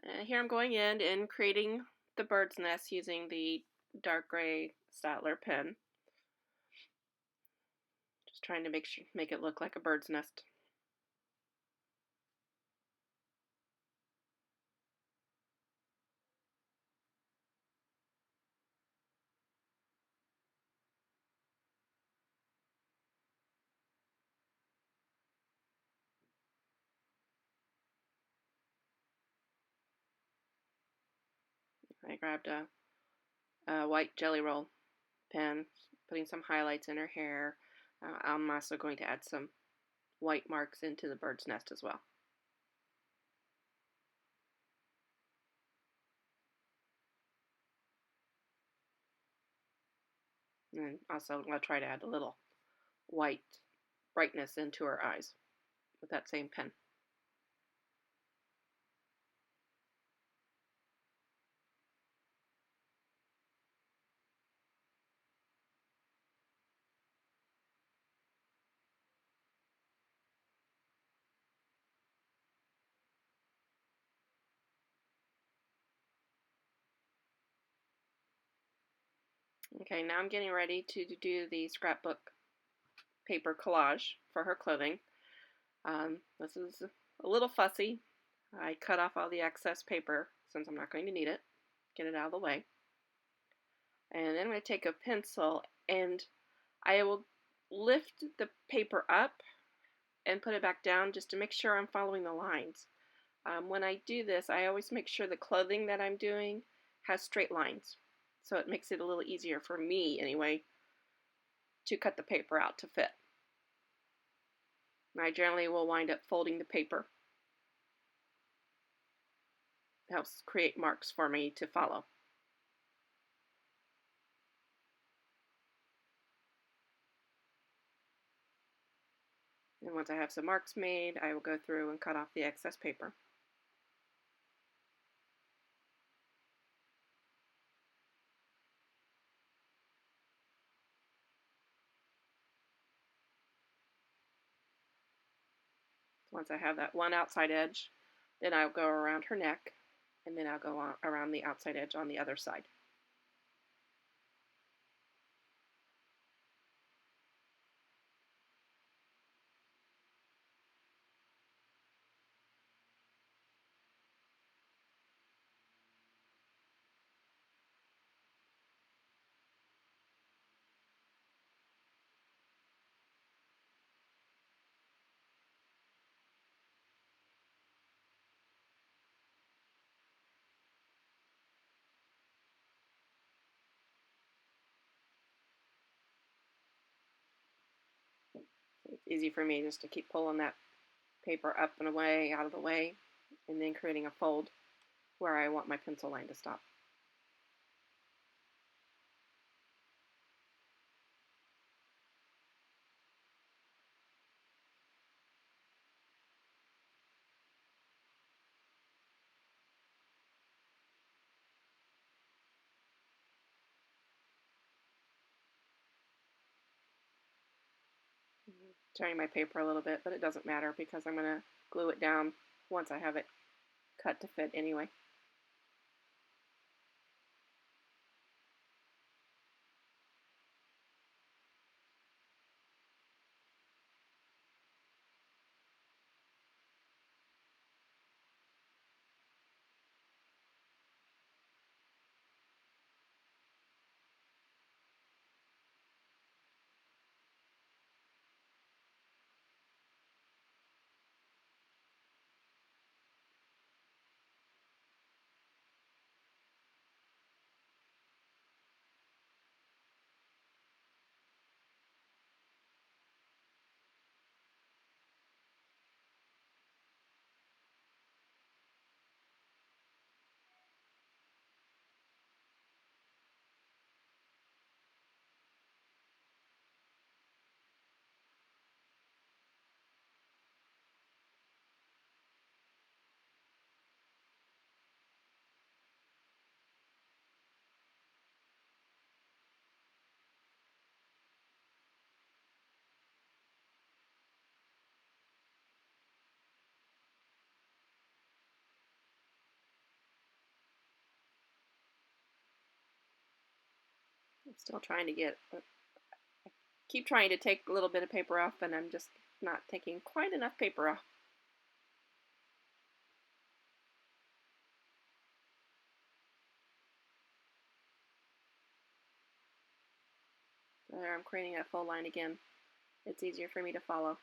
And here I'm going in and creating the bird's nest using the dark gray Statler pen. Just trying to make it look like a bird's nest. I grabbed a white Jelly Roll pen, putting some highlights in her hair. I'm also going to add some white marks into the bird's nest as well. And also I'll try to add a little white brightness into her eyes with that same pen. Okay, now I'm getting ready to do the scrapbook paper collage for her clothing. This is a little fussy. I cut off all the excess paper since I'm not going to need it. Get it out of the way. And then I'm going to take a pencil and I will lift the paper up and put it back down just to make sure I'm following the lines. When I do this, I always make sure the clothing that I'm doing has straight lines. So it makes it a little easier for me, anyway, to cut the paper out to fit. I generally will wind up folding the paper. It helps create marks for me to follow. And once I have some marks made, I will go through and cut off the excess paper. Once I have that one outside edge, then I'll go around her neck, and then I'll go around the outside edge on the other side. It's easy for me just to keep pulling that paper up and away, out of the way, and then creating a fold where I want my pencil line to stop. Tearing my paper a little bit, but it doesn't matter because I'm going to glue it down once I have it cut to fit anyway. I'm still trying to keep trying to take a little bit of paper off, and I'm just not taking quite enough paper off. So there, I'm creating a full line again. It's easier for me to follow.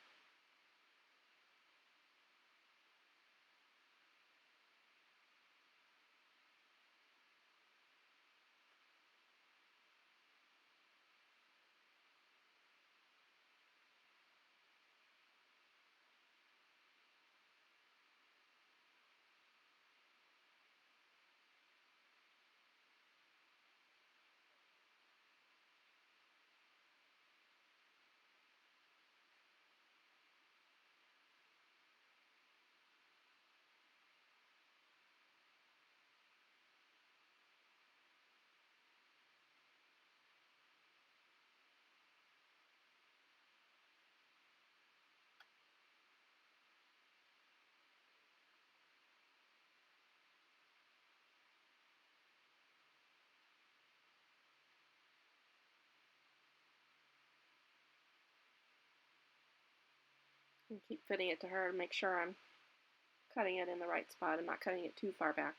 And keep fitting it to her to make sure I'm cutting it in the right spot. I'm not cutting it too far back.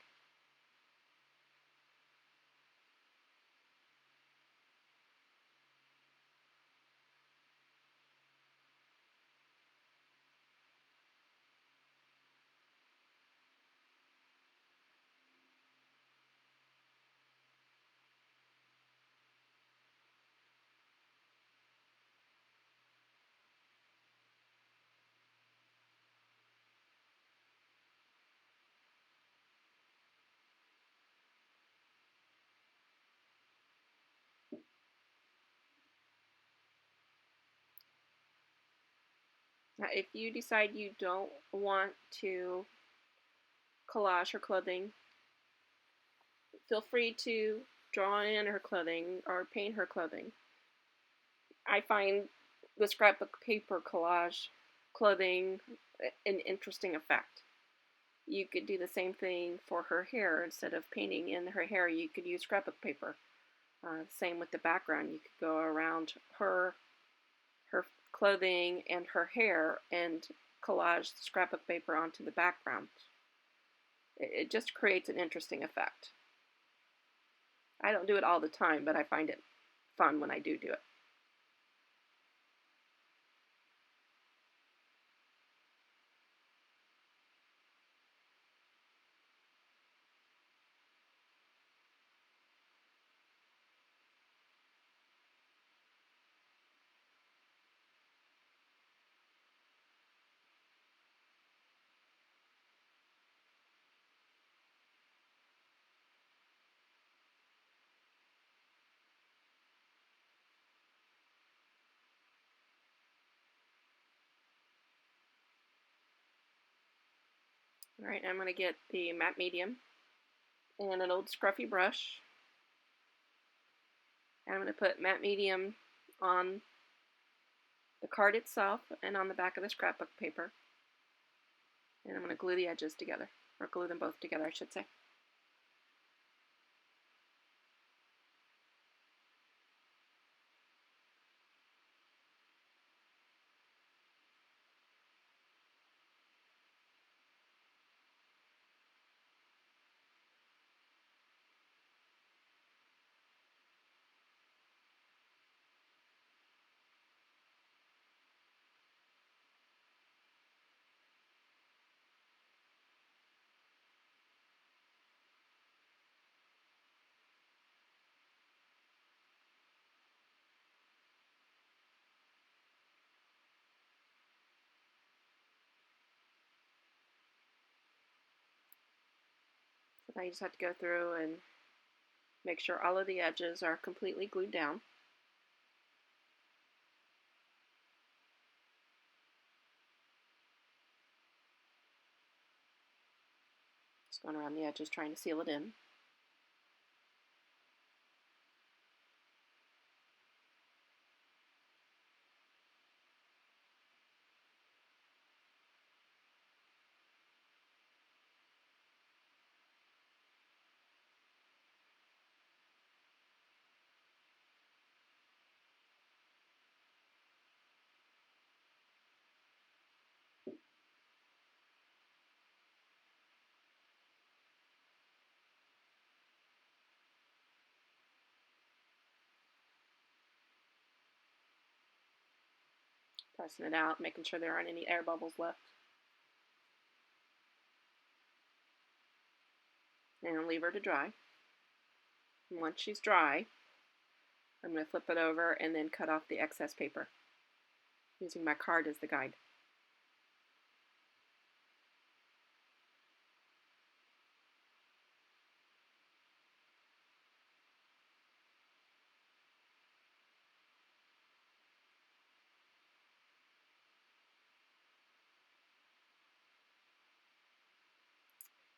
Now, if you decide you don't want to collage her clothing, feel free to draw in her clothing or paint her clothing. I find the scrapbook paper collage clothing an interesting effect. You could do the same thing for her hair. Instead of painting in her hair, you could use scrapbook paper. Same with the background. You could go around her clothing and her hair and collage the scrapbook paper onto the background. It just creates an interesting effect. I don't do it all the time, but I find it fun when I do it. Alright, I'm going to get the matte medium and an old scruffy brush. And I'm going to put matte medium on the card itself and on the back of the scrapbook paper. And I'm going to glue the edges together, or glue them both together, I should say. So now you just have to go through and make sure all of the edges are completely glued down. Just going around the edges trying to seal it in. Pressing it out, making sure there aren't any air bubbles left. And leave her to dry. And once she's dry, I'm going to flip it over and then cut off the excess paper, using my card as the guide.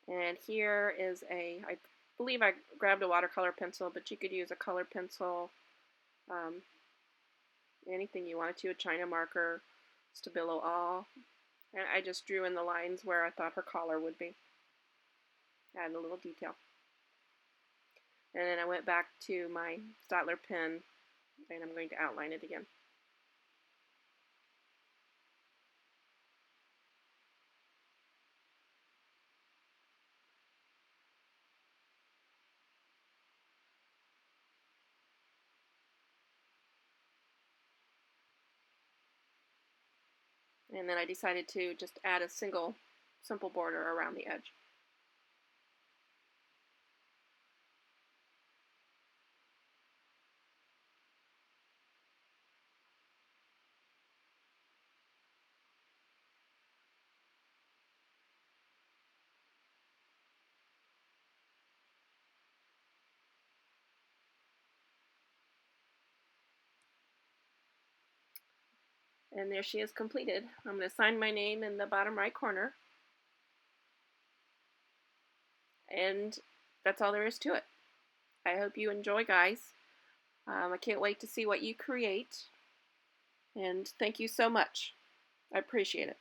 And here is I believe I grabbed a watercolor pencil, but you could use a color pencil, anything you wanted to, a China marker, Stabilo all. And I just drew in the lines where I thought her collar would be. Add a little detail. And then I went back to my Statler pen and I'm going to outline it again. And then I decided to just add a simple border around the edge. And there she is completed. I'm going to sign my name in the bottom right corner. And that's all there is to it. I hope you enjoy, guys. I can't wait to see what you create. And thank you so much. I appreciate it.